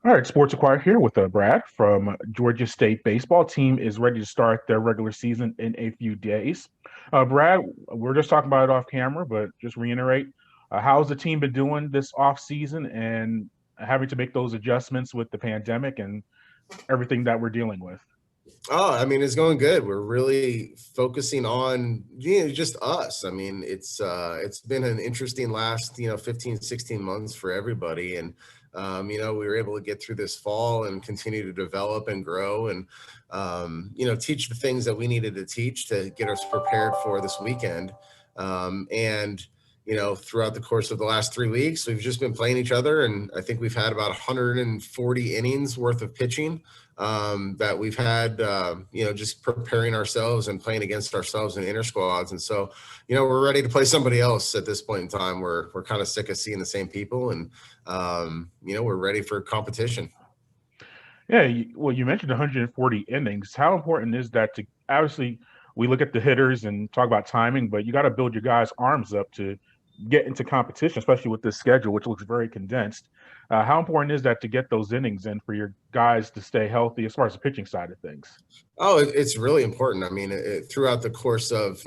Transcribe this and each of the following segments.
All right, Sports Inquirer here with Brad from Georgia State baseball team is ready to start their regular season in a few days. Brad, we're just talking about it off camera, but just reiterate, how's the team been doing this off season and having to make those adjustments with the pandemic and everything that we're dealing with? Oh, I mean, it's going good. We're really focusing on, just us. I mean, it's been an interesting last, 15, 16 months for everybody. And we were able to get through this fall and continue to develop and grow and teach the things that we needed to teach to get us prepared for this weekend. And throughout the course of the last 3 weeks, we've just been playing each other. And I think we've had about 140 innings worth of pitching that we've had, just preparing ourselves and playing against ourselves in inter squads. And so, we're ready to play somebody else at this point in time. We're kind of sick of seeing the same people and, we're ready for competition. Yeah, well, you mentioned 140 innings. How important is that to obviously we look at the hitters and talk about timing, but you got to build your guys' arms up to get into competition, especially with this schedule, which looks very condensed. How important is that to get those innings in for your guys to stay healthy as far as the pitching side of things? Oh, it's really important. I mean, throughout the course of,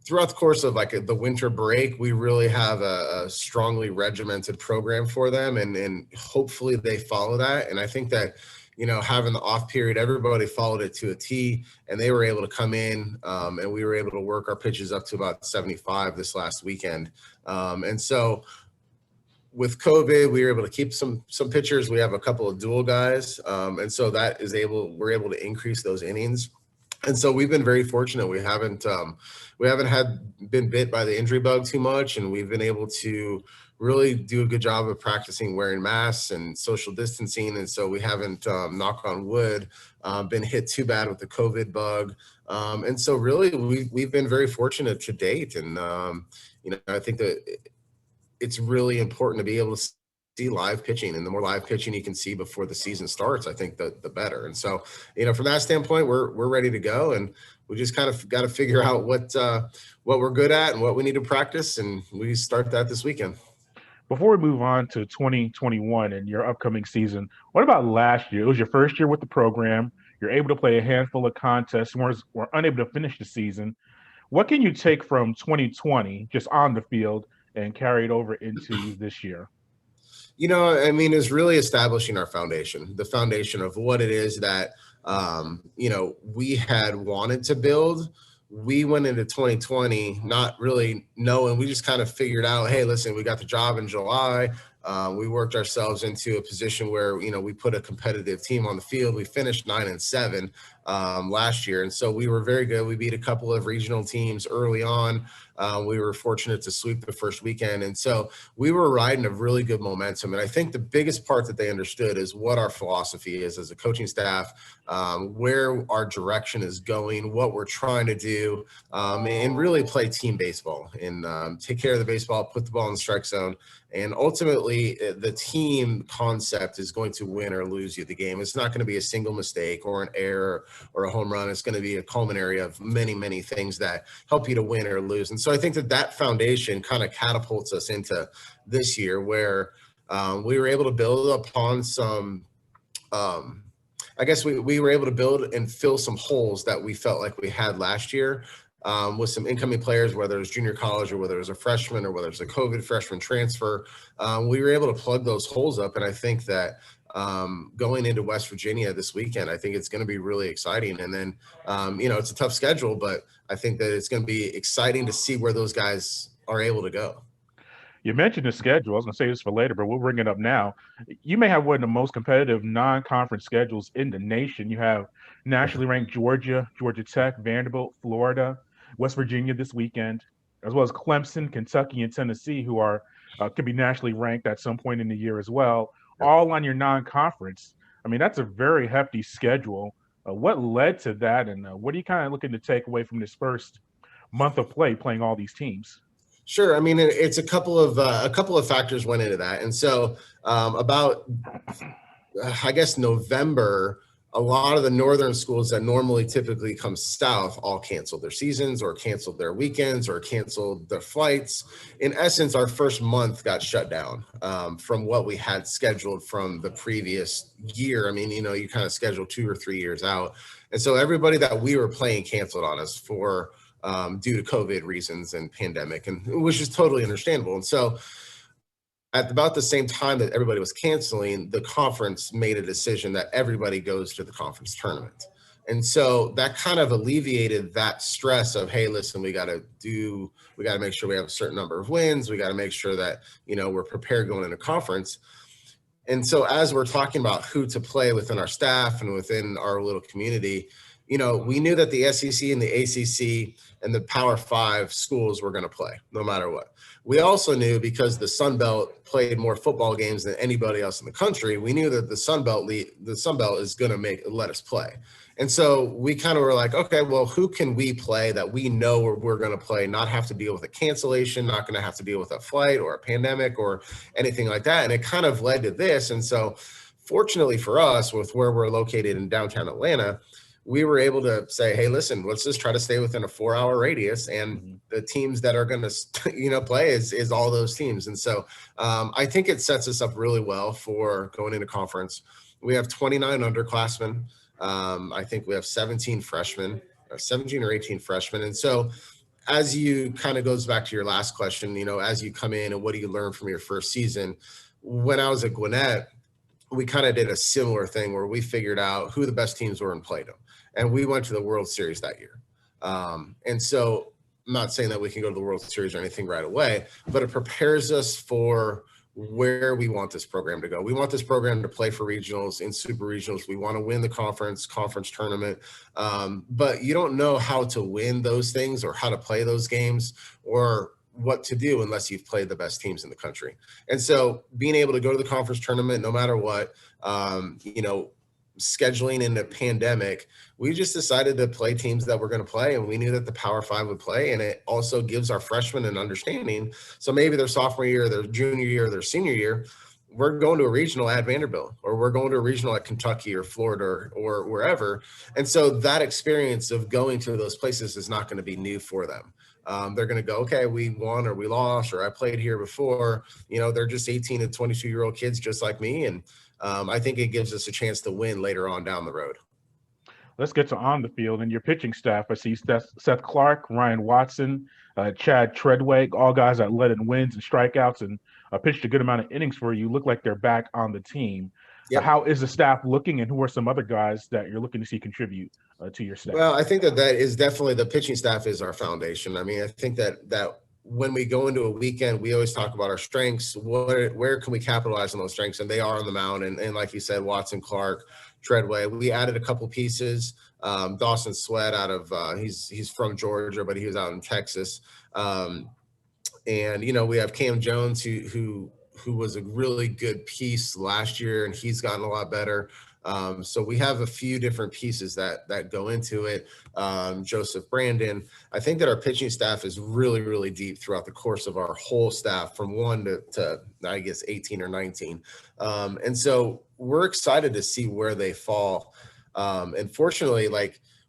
throughout the course of like the winter break, we really have a strongly regimented program for them, and hopefully they follow that. And I think that, having the off period, everybody followed it to a T, and they were able to come in, and we were able to work our pitches up to about 75 this last weekend. And so with COVID, we were able to keep some pitchers. We have a couple of dual guys, and so we're able to increase those innings. And so we've been very fortunate. We haven't been bit by the injury bug too much, and we've been able to really do a good job of practicing wearing masks and social distancing. And so we haven't, knock on wood, been hit too bad with the COVID bug. And so really we've been very fortunate to date. And, I think that it's really important to be able to see live pitching, and the more live pitching you can see before the season starts, I think the better. And so, from that standpoint, we're ready to go, and we just kind of got to figure out what we're good at and what we need to practice, and we start that this weekend. Before we move on to 2021 and your upcoming season, what about last year? It was your first year with the program. You're able to play a handful of contests, were unable to finish the season. What can you take from 2020 just on the field and carry it over into this year? I mean, it's really establishing our foundation, the foundation of what it is that, we had wanted to build. We went into 2020 not really knowing. We just kind of figured out, hey, listen, we got the job in July. We worked ourselves into a position where, we put a competitive team on the field. We finished 9-7 last year. And so we were very good. We beat a couple of regional teams early on. We were fortunate to sweep the first weekend. And so we were riding a really good momentum. And I think the biggest part that they understood is what our philosophy is as a coaching staff, where our direction is going, what we're trying to do, and really play team baseball and take care of the baseball, put the ball in the strike zone. And ultimately, the team concept is going to win or lose you the game. It's not going to be a single mistake or an error or a home run. It's going to be a culminary of many, many things that help you to win or lose. And so I think that foundation kind of catapults us into this year where we were able to build upon some I guess we were able to build and fill some holes that we felt like we had last year. With some incoming players, whether it's junior college or whether it's a freshman or whether it's a COVID freshman transfer, we were able to plug those holes up. And I think that going into West Virginia this weekend, I think it's going to be really exciting. And then, it's a tough schedule, but I think that it's going to be exciting to see where those guys are able to go. You mentioned the schedule. I was going to say this for later, but we'll bring it up now. You may have one of the most competitive non-conference schedules in the nation. You have nationally ranked Georgia, Georgia Tech, Vanderbilt, Florida, West Virginia this weekend, as well as Clemson, Kentucky, and Tennessee, who are could be nationally ranked at some point in the year as well, all on your non-conference. I mean, that's a very hefty schedule. What led to that, and what are you kind of looking to take away from this first month of play playing all these teams? Sure. I mean, it's a couple of factors went into that, and so about I guess November, a lot of the northern schools that normally typically come south all canceled their seasons or canceled their weekends or canceled their flights. In essence, our first month got shut down from what we had scheduled from the previous year. I mean, you kind of schedule 2 or 3 years out. And so everybody that we were playing canceled on us for due to COVID reasons and pandemic, and which is totally understandable. And so at about the same time that everybody was canceling, the conference made a decision that everybody goes to the conference tournament. And so that kind of alleviated that stress of, hey, listen, we got to make sure we have a certain number of wins. We got to make sure that, we're prepared going into conference. And so as we're talking about who to play within our staff and within our little community, we knew that the SEC and the ACC and the Power 5 schools were going to play no matter what. We also knew, because the Sun Belt played more football games than anybody else in the country, we knew that the Sun Belt is going to let us play. And so we kind of were like, okay, well, who can we play that we know we're going to play, not have to deal with a cancellation, not going to have to deal with a flight or a pandemic or anything like that. And it kind of led to this. And so fortunately for us, with where we're located in downtown Atlanta, we were able to say, hey, listen, let's just try to stay within a 4-hour radius. And the teams that are going to, play is all those teams. And so I think it sets us up really well for going into conference. We have 29 underclassmen. I think we have 17 freshmen, or 17 or 18 freshmen. And so as you kind of goes back to your last question, as you come in and what do you learn from your first season? When I was at Gwinnett, we kind of did a similar thing where we figured out who the best teams were and played them. And we went to the World Series that year. And so I'm not saying that we can go to the World Series or anything right away, but it prepares us for where we want this program to go. We want this program to play for regionals and super regionals. We want to win the conference tournament. But you don't know how to win those things or how to play those games or what to do unless you've played the best teams in the country. And so being able to go to the conference tournament, no matter what, scheduling in the pandemic, we just decided to play teams that we're going to play, and we knew that the Power 5 would play, and it also gives our freshmen an understanding. So maybe their sophomore year, their junior year, their senior year, we're going to a regional at Vanderbilt, or we're going to a regional at Kentucky or Florida or wherever. And so that experience of going to those places is not going to be new for them. They're going to go, okay, we won or we lost, or I played here before. They're just 18 and 22-year-old kids just like me. And I think it gives us a chance to win later on down the road. Let's get to on the field and your pitching staff. I see Seth Clark, Ryan Watson, Chad Treadway, all guys that led in wins and strikeouts and pitched a good amount of innings for you. Look like they're back on the team. Yep. How is the staff looking, and who are some other guys that you're looking to see contribute to your staff? Well, I think that is definitely, the pitching staff is our foundation. I mean, I think that when we go into a weekend, we always talk about our strengths. Where can we capitalize on those strengths? And they are on the mound. And like you said, Watson, Clark, Treadway. We added a couple pieces. Dawson Sweat out of he's from Georgia, but he was out in Texas. And we have Cam Jones who was a really good piece last year, and he's gotten a lot better. So we have a few different pieces that go into it. Joseph Brandon. I think that our pitching staff is really, really deep throughout the course of our whole staff, from 1 to I guess 18 or 19. And so we're excited to see where they fall. And fortunately,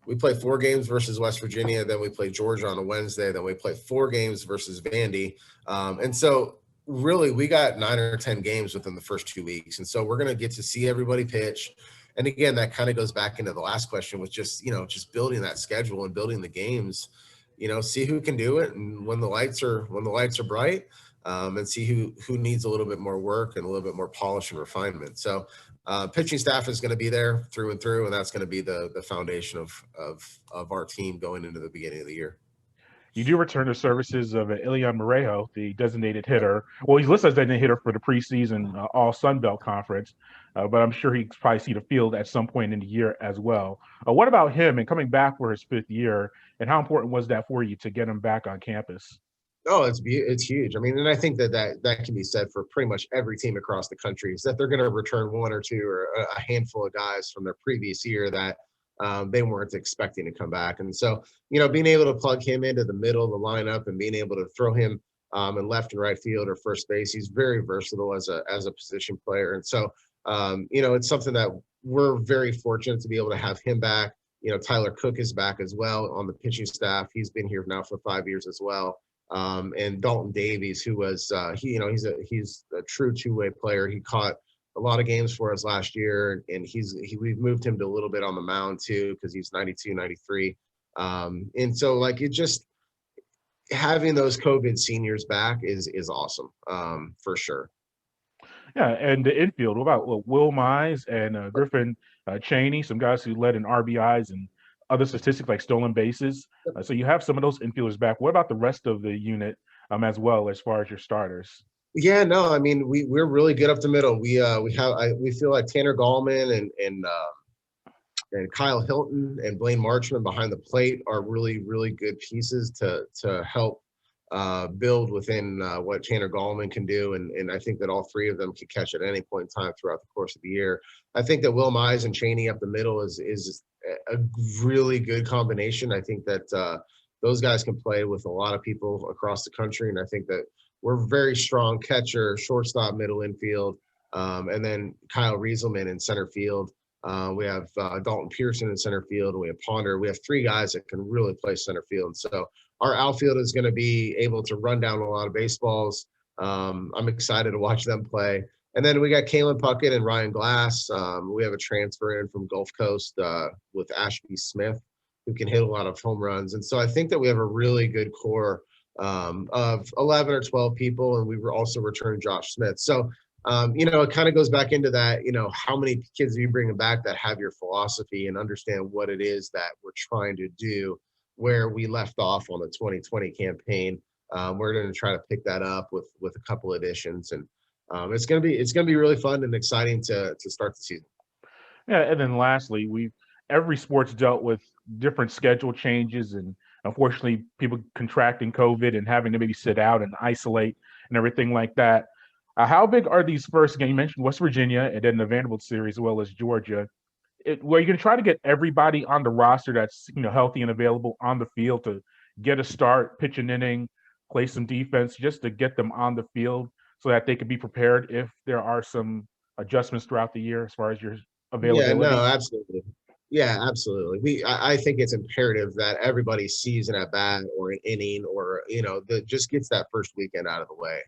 we play 4 games versus West Virginia, then we play Georgia on a Wednesday, then we play 4 games versus Vandy. And so really, we got 9 or 10 games within the first 2 weeks. And so we're going to get to see everybody pitch. And again, that kind of goes back into the last question with just building that schedule and building the games, see who can do it. And when the lights are bright, and see who needs a little bit more work and a little bit more polish and refinement. So pitching staff is going to be there through and through, and that's going to be the foundation of our team going into the beginning of the year. You do return the services of Elian Merejo, the designated hitter. Well, he's listed as designated hitter for the preseason All Sun Belt Conference, but I'm sure he'd probably see the field at some point in the year as well. What about him and coming back for his 5th year, and how important was that for you to get him back on campus? Oh, it's huge. I mean, and I think that can be said for pretty much every team across the country, is that they're going to return 1 or 2 or a handful of guys from their previous year that they weren't expecting to come back. And so, being able to plug him into the middle of the lineup and being able to throw him in left and right field or first base, he's very versatile as a position player. And so It's something that we're very fortunate to be able to have him back. Tyler Cook is back as well on the pitching staff. He's been here now for 5 years as well. And Dalton Davies, who was he's a true two-way player. He caught a lot of games for us last year, and we've moved him to a little bit on the mound too, because he's 92, 93. And so it just having those COVID seniors back is awesome, for sure. Yeah, and the infield, what about Will Mize and Griffin Cheney, some guys who led in RBIs and other statistics like stolen bases. So you have some of those infielders back. What about the rest of the unit as well as far as your starters? Yeah, no, I mean we're really good up the middle. We feel like Tanner Gallman and Kyle Hilton and Blaine Marchman behind the plate are really, really good pieces to help build within what Tanner Gallman can do. And I think that all three of them can catch at any point in time throughout the course of the year. I think that Will Mize and Cheney up the middle is a really good combination. I think that those guys can play with a lot of people across the country. And I think that we're very strong catcher, shortstop, middle infield, and then Kyle Rieselman in center field. We have Dalton Pearson in center field. We have Ponder. We have three guys that can really play center field. So our outfield is going to be able to run down a lot of baseballs. I'm excited to watch them play. And then we got Kalen Puckett and Ryan Glass. We have a transfer in from Gulf Coast with Ashby Smith, who can hit a lot of home runs. And so I think that we have a really good core of 11 or 12 people, and we were also returned Josh Smith. So it kind of goes back into that, how many kids are you bringing back that have your philosophy and understand what it is that we're trying to do, where we left off on the 2020 campaign. We're going to try to pick that up with a couple additions, and it's going to be really fun and exciting to start the season. Yeah, and then lastly, every sport's dealt with different schedule changes and unfortunately people contracting COVID and having to maybe sit out and isolate and everything like that. How big are these first games? You mentioned West Virginia and then the Vanderbilt series as well as Georgia. Where you're going to try to get everybody on the roster that's healthy and available on the field to get a start, pitch an inning, play some defense, just to get them on the field so that they can be prepared if there are some adjustments throughout the year as far as your availability. Yeah, no, absolutely. Yeah, absolutely. I think it's imperative that everybody sees an at bat or an inning or that just gets that first weekend out of the way.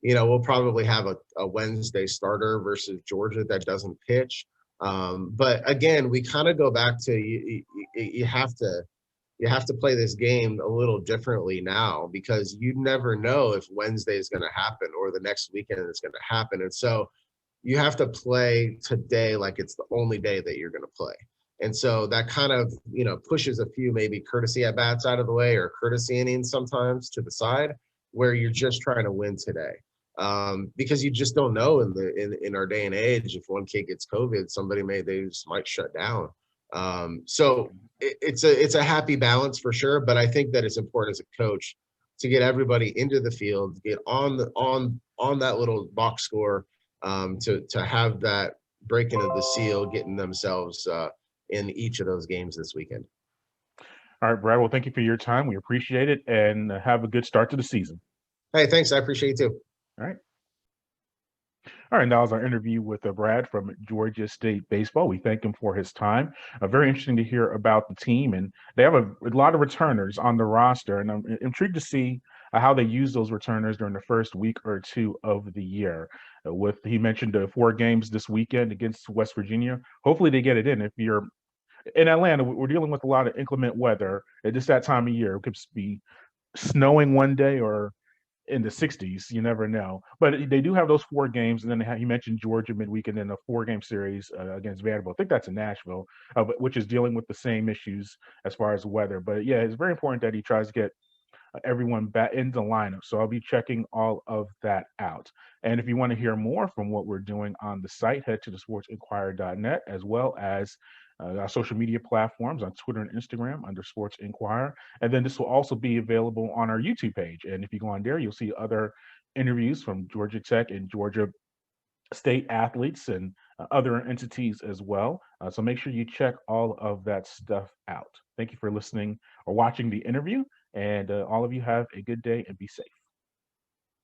We'll probably have a Wednesday starter versus Georgia that doesn't pitch. But again, we kind of go back to you have to play this game a little differently now, because you never know if Wednesday is going to happen or the next weekend is going to happen. And so you have to play today like it's the only day that you're going to play. And so that kind of, pushes a few maybe courtesy at bats out of the way or courtesy innings sometimes to the side, where you're just trying to win today. Because you just don't know in our day and age, if one kid gets COVID, they just might shut down. So it's a happy balance for sure, but I think that it's important as a coach to get everybody into the field, get on that little box score, to have that breaking of the seal, getting themselves in each of those games this weekend. All right, Brad. Well, thank you for your time. We appreciate it, and have a good start to the season. Hey, thanks. I appreciate you too. All right. All right, that was our interview with Brad from Georgia State Baseball. We thank him for his time. Very interesting to hear about the team, and they have a lot of returners on the roster, and I'm intrigued to see how they use those returners during the first week or two of the year. He mentioned 4 games this weekend against West Virginia. Hopefully they get it in. If you're in Atlanta, we're dealing with a lot of inclement weather at just that time of year. It could be snowing one day or in the 60s. You never know. But they do have those 4 games, and then he mentioned Georgia midweek, and then a 4-game series against Vanderbilt. I think that's in Nashville, which is dealing with the same issues as far as weather. But yeah, it's very important that he tries to get everyone back in the lineup. So I'll be checking all of that out. And if you want to hear more from what we're doing on the site, head to the sportsinquirer.net, as well as our social media platforms on Twitter and Instagram under Sports Inquirer. And then this will also be available on our YouTube page. And if you go on there, you'll see other interviews from Georgia Tech and Georgia State athletes and other entities as well. So make sure you check all of that stuff out. Thank you for listening or watching the interview. And all of you have a good day and be safe.